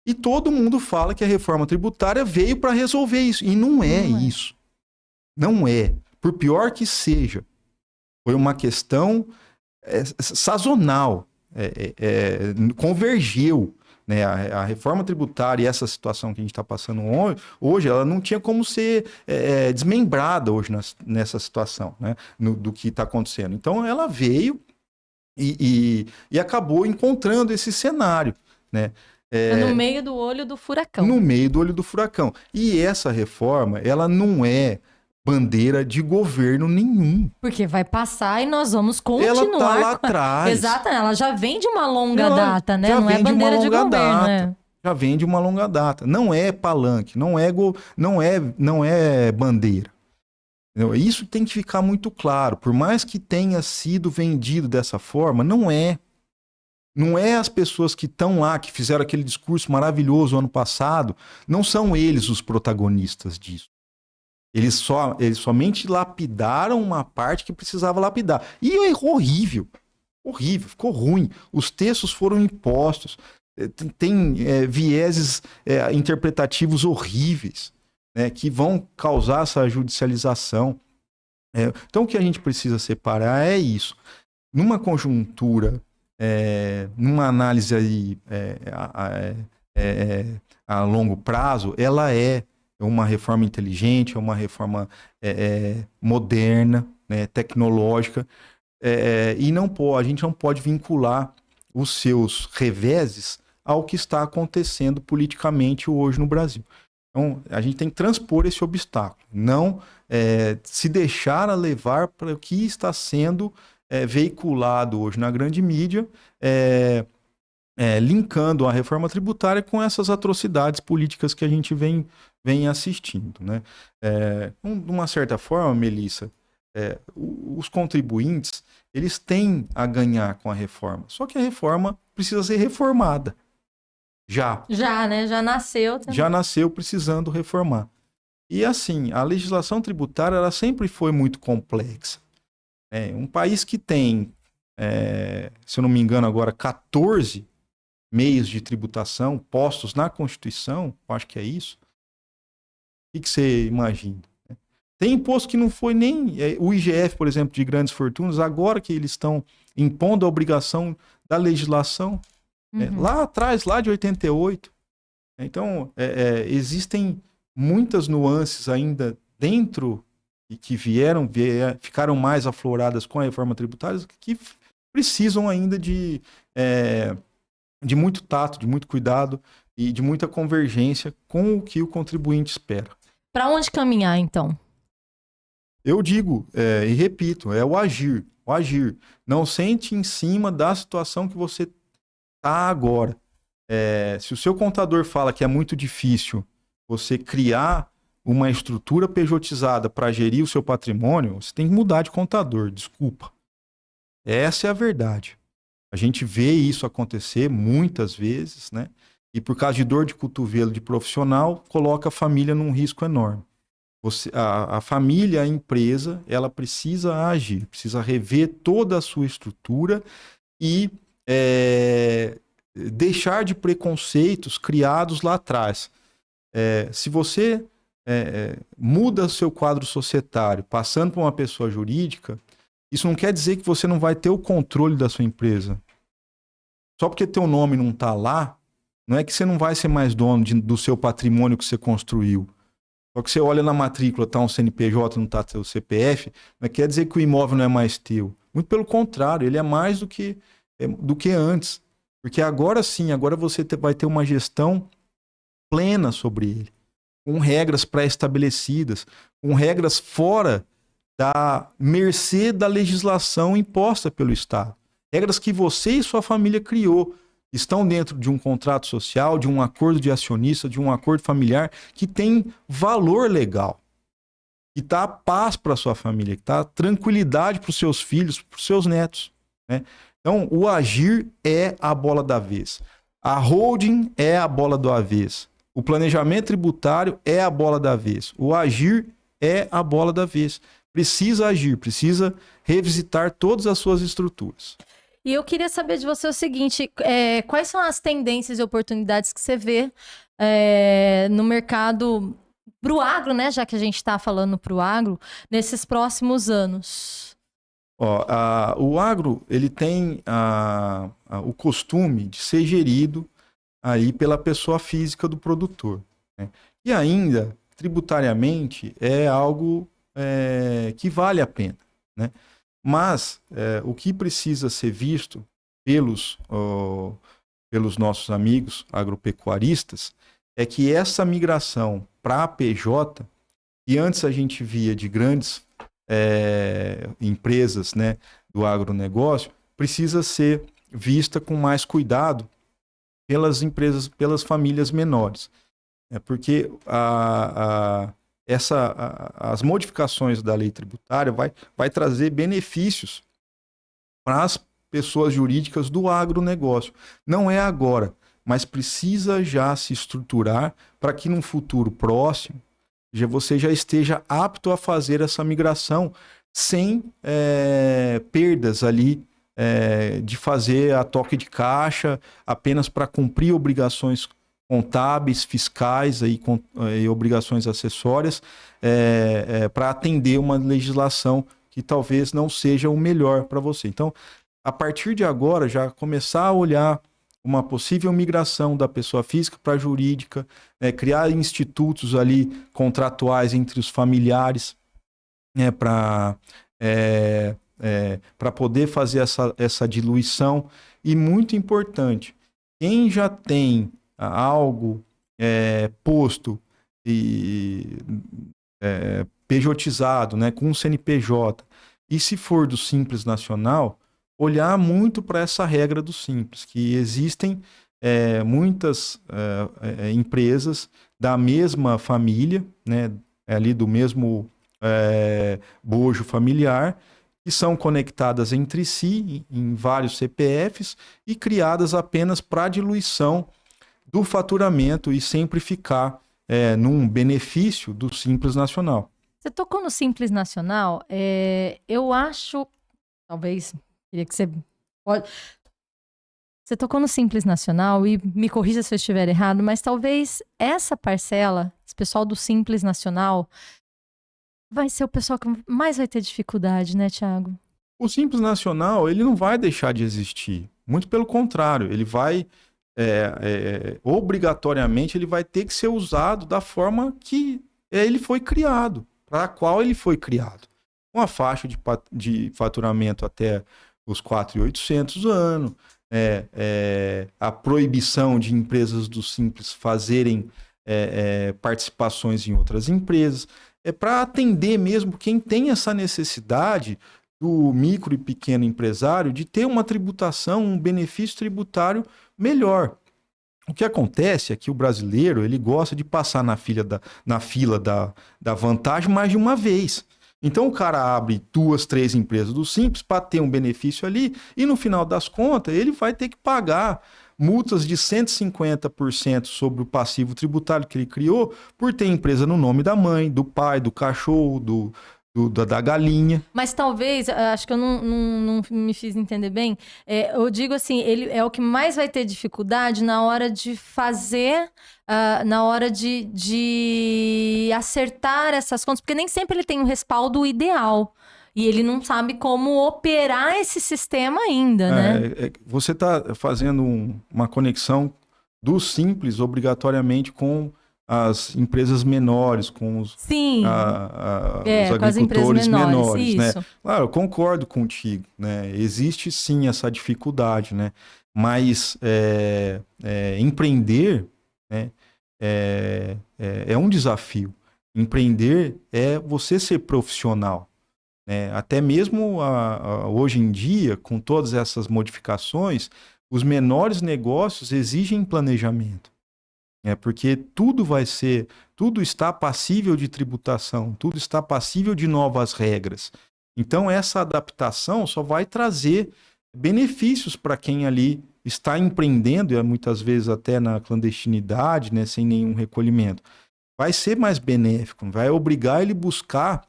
Speaker 2: E todo mundo fala que a reforma tributária veio para resolver isso. E não é isso. Não é. Por pior que seja, foi uma questão sazonal, convergiu, né? A reforma tributária e essa situação que a gente está passando hoje, ela não tinha como ser desmembrada hoje nessa situação, né? Do que está acontecendo. Então, ela veio e acabou encontrando esse cenário, né?
Speaker 1: No meio do olho do furacão.
Speaker 2: No meio do olho do furacão. E essa reforma, ela não é bandeira de governo nenhum.
Speaker 1: Porque vai passar e nós vamos continuar.
Speaker 2: Ela tá lá atrás.
Speaker 1: Exato, ela já vem de uma longa data, né? Não é bandeira de governo, né?
Speaker 2: Já vem de uma longa data. Não é palanque, não é bandeira. Isso tem que ficar muito claro. Por mais que tenha sido vendido dessa forma, não é. Não é as pessoas que estão lá, que fizeram aquele discurso maravilhoso ano passado, não são eles os protagonistas disso. Eles somente lapidaram uma parte que precisava lapidar. E é horrível. Horrível, ficou ruim. Os textos foram impostos. Tem vieses interpretativos horríveis, né, que vão causar essa judicialização. Então, o que a gente precisa separar é isso. Numa conjuntura, numa análise aí, a longo prazo, ela é uma reforma inteligente, é uma reforma moderna, né, tecnológica, e a gente não pode vincular os seus reveses ao que está acontecendo politicamente hoje no Brasil. Então, a gente tem que transpor esse obstáculo, não se deixar levar para o que está sendo veiculado hoje na grande mídia, linkando a reforma tributária com essas atrocidades políticas que a gente vem assistindo, né? De uma certa forma, Melissa, os contribuintes, eles têm a ganhar com a reforma, só que a reforma precisa ser reformada. Já, né?
Speaker 1: Já nasceu também.
Speaker 2: Já nasceu precisando reformar. E assim, a legislação tributária, ela sempre foi muito complexa. Um país que tem, se eu não me engano agora, 14 meios de tributação postos na Constituição, eu acho que é isso. O que você imagina? Tem imposto que não foi nem... o IGF, por exemplo, de grandes fortunas, agora que eles estão impondo a obrigação da legislação, lá atrás, lá de 88. Então, existem muitas nuances ainda dentro e que ficaram mais afloradas com a reforma tributária, que precisam ainda de muito tato, de muito cuidado e de muita convergência com o que o contribuinte espera.
Speaker 1: Para onde caminhar, então?
Speaker 2: Eu digo, e repito, é o agir. O agir. Não sente em cima da situação que você está agora. Se o seu contador fala que é muito difícil você criar uma estrutura pejotizada para gerir o seu patrimônio, você tem que mudar de contador, desculpa. Essa é a verdade. A gente vê isso acontecer muitas vezes, né? E por causa de dor de cotovelo de profissional, coloca a família num risco enorme. A família, a empresa, ela precisa agir, precisa rever toda a sua estrutura e deixar de preconceitos criados lá atrás. Se você muda seu quadro societário passando por uma pessoa jurídica, isso não quer dizer que você não vai ter o controle da sua empresa. Só porque teu nome não está lá, não é que você não vai ser mais dono do seu patrimônio que você construiu. Só que você olha na matrícula, está um CNPJ, não está seu CPF, não quer dizer que o imóvel não é mais teu. Muito pelo contrário, ele é mais do que antes. Porque agora sim, agora você vai ter uma gestão plena sobre ele, com regras pré-estabelecidas, com regras fora da mercê da legislação imposta pelo Estado. Regras que você e sua família criou, estão dentro de um contrato social, de um acordo de acionista, de um acordo familiar, que tem valor legal, que dá paz para sua família, que dá tranquilidade para os seus filhos, para os seus netos, né? Então, o agir é a bola da vez. A holding é a bola do avesso. O planejamento tributário é a bola da vez. O agir é a bola da vez. Precisa agir, precisa revisitar todas as suas estruturas.
Speaker 1: E eu queria saber de você o seguinte, quais são as tendências e oportunidades que você vê no mercado pro agro, né? Já que a gente está falando pro agro, nesses próximos anos.
Speaker 2: O agro, ele tem o costume de ser gerido aí pela pessoa física do produtor, né? E ainda, tributariamente, é algo que vale a pena, né? Mas o que precisa ser visto pelos nossos amigos agropecuaristas é que essa migração para a PJ, que antes a gente via de grandes empresas, né, do agronegócio, precisa ser vista com mais cuidado pelas empresas, pelas famílias menores. Porque as modificações da lei tributária vai trazer benefícios para as pessoas jurídicas do agronegócio. Não é agora, mas precisa já se estruturar para que num futuro próximo você já esteja apto a fazer essa migração sem perdas ali de fazer a toque de caixa apenas para cumprir obrigações contábeis, fiscais e obrigações acessórias para atender uma legislação que talvez não seja o melhor para você. Então, a partir de agora, já começar a olhar uma possível migração da pessoa física para a jurídica, criar institutos ali contratuais entre os familiares, para poder fazer essa diluição. E muito importante, quem já tem algo posto e pejotizado, né, com um CNPJ, e se for do Simples Nacional, olhar muito para essa regra do Simples, que existem muitas empresas da mesma família, né, ali do mesmo bojo familiar, que são conectadas entre si em vários CPFs e criadas apenas para diluição do faturamento e sempre ficar num benefício do Simples Nacional.
Speaker 1: Você tocou no Simples Nacional, eu acho, talvez, queria que você... Você tocou no Simples Nacional e me corrija se eu estiver errado, mas talvez essa parcela, esse pessoal do Simples Nacional, vai ser o pessoal que mais vai ter dificuldade, né, Thiago?
Speaker 2: O Simples Nacional, ele não vai deixar de existir. Muito pelo contrário, ele vai... obrigatoriamente ele vai ter que ser usado da forma que ele foi criado, para a qual ele foi criado. Com a faixa de faturamento até os 4.800 ano, a proibição de empresas do Simples fazerem participações em outras empresas, para atender mesmo quem tem essa necessidade do micro e pequeno empresário de ter uma tributação, um benefício tributário melhor. O que acontece é que o brasileiro ele gosta de passar na fila da vantagem mais de uma vez. Então o cara abre 2, 3 empresas do Simples para ter um benefício ali e no final das contas ele vai ter que pagar multas de 150% sobre o passivo tributário que ele criou por ter empresa no nome da mãe, do pai, do cachorro, da galinha.
Speaker 1: Mas talvez, acho que eu não me fiz entender bem, eu digo assim, ele é o que mais vai ter dificuldade na hora de fazer, na hora de acertar essas contas, porque nem sempre ele tem um respaldo ideal. E ele não sabe como operar esse sistema ainda, né?
Speaker 2: Você está fazendo uma conexão do Simples obrigatoriamente com as empresas menores, com os,
Speaker 1: Sim.
Speaker 2: Os
Speaker 1: com as
Speaker 2: agricultores
Speaker 1: empresas menores,
Speaker 2: né?
Speaker 1: isso.
Speaker 2: Claro, eu concordo contigo, né? Existe sim essa dificuldade, né? Mas empreender, né? É um desafio. Empreender é você ser profissional. Até mesmo hoje em dia, com todas essas modificações, os menores negócios exigem planejamento. Porque tudo está passível de tributação, tudo está passível de novas regras. Então, essa adaptação só vai trazer benefícios para quem ali está empreendendo, e muitas vezes até na clandestinidade, né, sem nenhum recolhimento. Vai ser mais benéfico, vai obrigar ele a buscar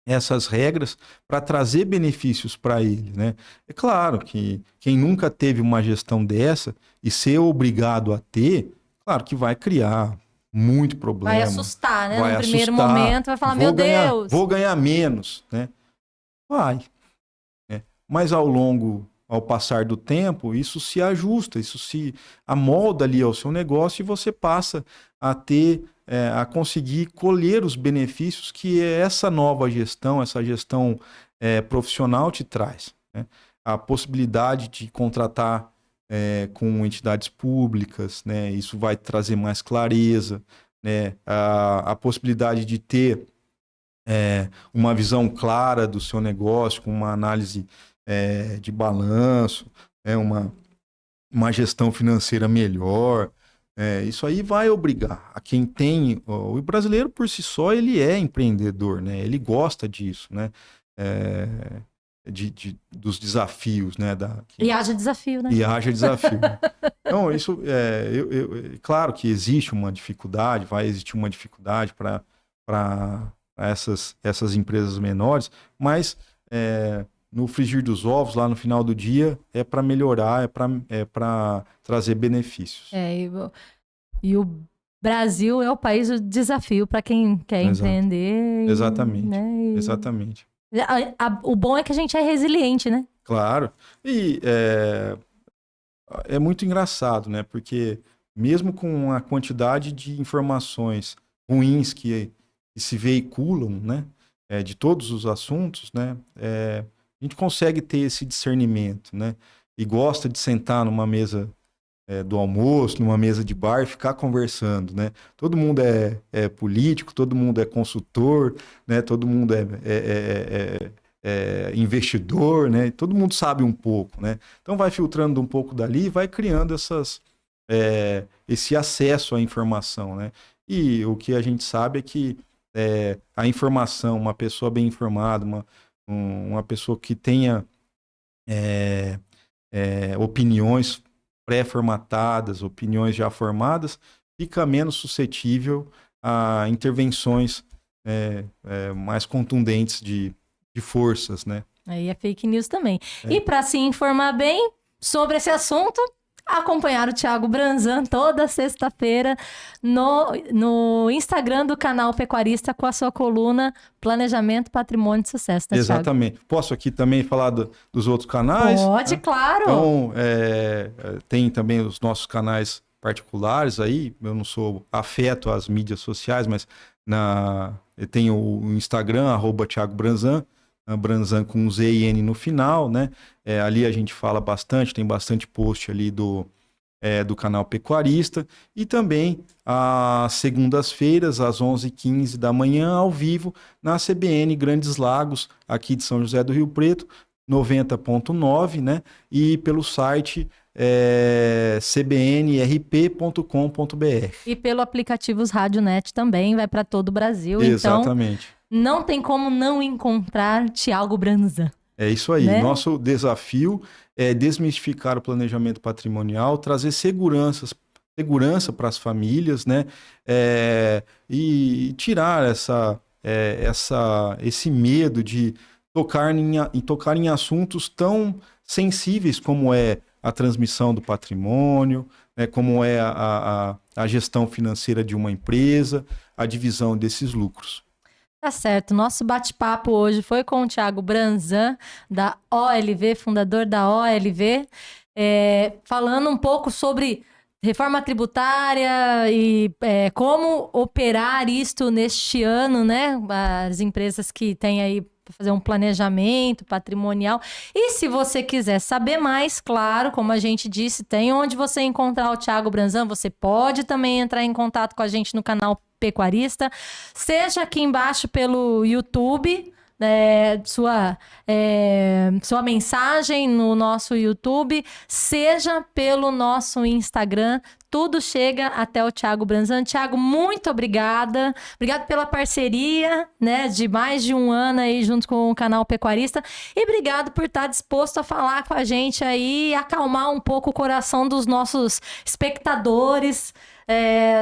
Speaker 2: essas regras para trazer benefícios para ele, né? É claro que quem nunca teve uma gestão dessa e ser obrigado a ter, claro que vai criar muito problema.
Speaker 1: Vai assustar, né?
Speaker 2: No
Speaker 1: primeiro momento vai falar, meu Deus!
Speaker 2: Vou ganhar menos, né? Vai. Né? Mas ao passar do tempo, isso se ajusta, isso se amolda ali ao seu negócio e você passa a ter... a conseguir colher os benefícios que essa nova gestão, essa gestão profissional te traz. Né? A possibilidade de contratar com entidades públicas, né? Isso vai trazer mais clareza, né? A possibilidade de ter uma visão clara do seu negócio, com uma análise de balanço, uma gestão financeira melhor. Isso aí vai obrigar a quem tem... O brasileiro, por si só, ele é empreendedor, né? Ele gosta disso, né? dos desafios, né?
Speaker 1: E haja desafio, né?
Speaker 2: E haja desafio. Então, isso claro que existe uma dificuldade, vai existir uma dificuldade para essas empresas menores, mas no frigir dos ovos, lá no final do dia, é para melhorar, é para trazer benefícios.
Speaker 1: E o Brasil é o país do desafio para quem quer empreender.
Speaker 2: Exatamente.
Speaker 1: Né?
Speaker 2: Exatamente.
Speaker 1: O bom é que a gente é resiliente, né?
Speaker 2: Claro. E é muito engraçado, né? Porque mesmo com a quantidade de informações ruins que se veiculam, né? De todos os assuntos, né? A gente consegue ter esse discernimento, né? E gosta de sentar numa mesa do almoço, numa mesa de bar e ficar conversando, né? Todo mundo é político, todo mundo é consultor, né? Todo mundo é investidor, né? Todo mundo sabe um pouco, né? Então vai filtrando um pouco dali e vai criando esse acesso à informação, né? E o que a gente sabe é que a informação, uma pessoa bem informada, uma pessoa que tenha opiniões pré-formatadas, opiniões já formadas, fica menos suscetível a intervenções mais contundentes de forças, né?
Speaker 1: Aí é fake news também. E para se informar bem sobre esse assunto, acompanhar o Thiago Branzan toda sexta-feira no Instagram do canal Pecuarista com a sua coluna Planejamento, Patrimônio e Sucesso, né,
Speaker 2: Exatamente.
Speaker 1: Thiago?
Speaker 2: Posso aqui também falar dos outros canais?
Speaker 1: Pode, claro.
Speaker 2: Então, tem também os nossos canais particulares aí. Eu não sou afeto às mídias sociais, mas eu tenho o Instagram, @Thiago Branzan, Branzan com Z e N no final, né? Ali a gente fala bastante, tem bastante post ali do canal Pecuarista, e também às segundas-feiras, às 11h15 da manhã, ao vivo, na CBN Grandes Lagos, aqui de São José do Rio Preto, 90.9, né? E pelo site cbnrp.com.br.
Speaker 1: E pelo aplicativo Radionet também, vai para todo o Brasil.
Speaker 2: Exatamente.
Speaker 1: Então, não tem como não encontrar Thiago Branzan.
Speaker 2: É isso aí.
Speaker 1: Né?
Speaker 2: Nosso desafio é desmistificar o planejamento patrimonial, trazer segurança para as famílias, né? E tirar esse medo de tocar em assuntos tão sensíveis como é a transmissão do patrimônio, né? Como é a gestão financeira de uma empresa, a divisão desses lucros.
Speaker 1: Tá certo. Nosso bate-papo hoje foi com o Thiago Branzan, da OLV, fundador da OLV, falando um pouco sobre reforma tributária e como operar isto neste ano, né? As empresas que têm aí para fazer um planejamento patrimonial. E se você quiser saber mais, claro, como a gente disse, tem onde você encontrar o Thiago Branzan. Você pode também entrar em contato com a gente no canal Pecuarista, seja aqui embaixo pelo YouTube, sua mensagem no nosso YouTube, seja pelo nosso Instagram, tudo chega até o Thiago Branzan. Thiago, muito obrigada. Obrigado pela parceria, né, de mais de um ano aí junto com o canal Pecuarista, e obrigado por estar disposto a falar com a gente aí, acalmar um pouco o coração dos nossos espectadores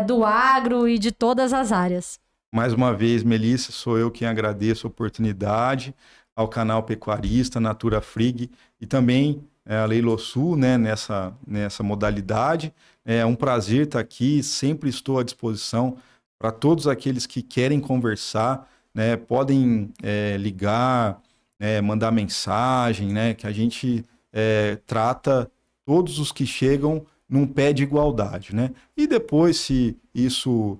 Speaker 1: do agro e de todas as áreas.
Speaker 2: Mais uma vez, Melissa, sou eu quem agradeço a oportunidade, ao canal Pecuarista, Natura Frig, e também a Leilosul, né, nessa modalidade. É um prazer estar aqui, sempre estou à disposição para todos aqueles que querem conversar, né, podem ligar, mandar mensagem, né, que a gente trata todos os que chegam num pé de igualdade, né? E depois, se isso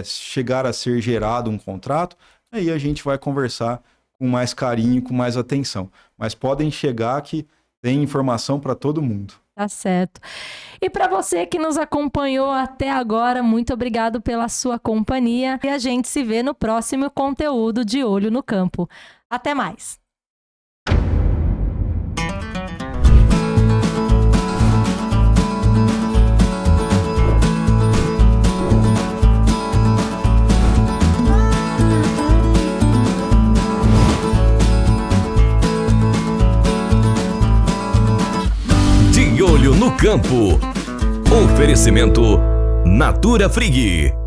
Speaker 2: chegar a ser gerado um contrato, aí a gente vai conversar com mais carinho, com mais atenção. Mas podem chegar que tem informação para todo mundo.
Speaker 1: Tá certo. E para você que nos acompanhou até agora, muito obrigado pela sua companhia. E a gente se vê no próximo conteúdo de Olho no Campo. Até mais.
Speaker 3: campo. Oferecimento Natura Frig.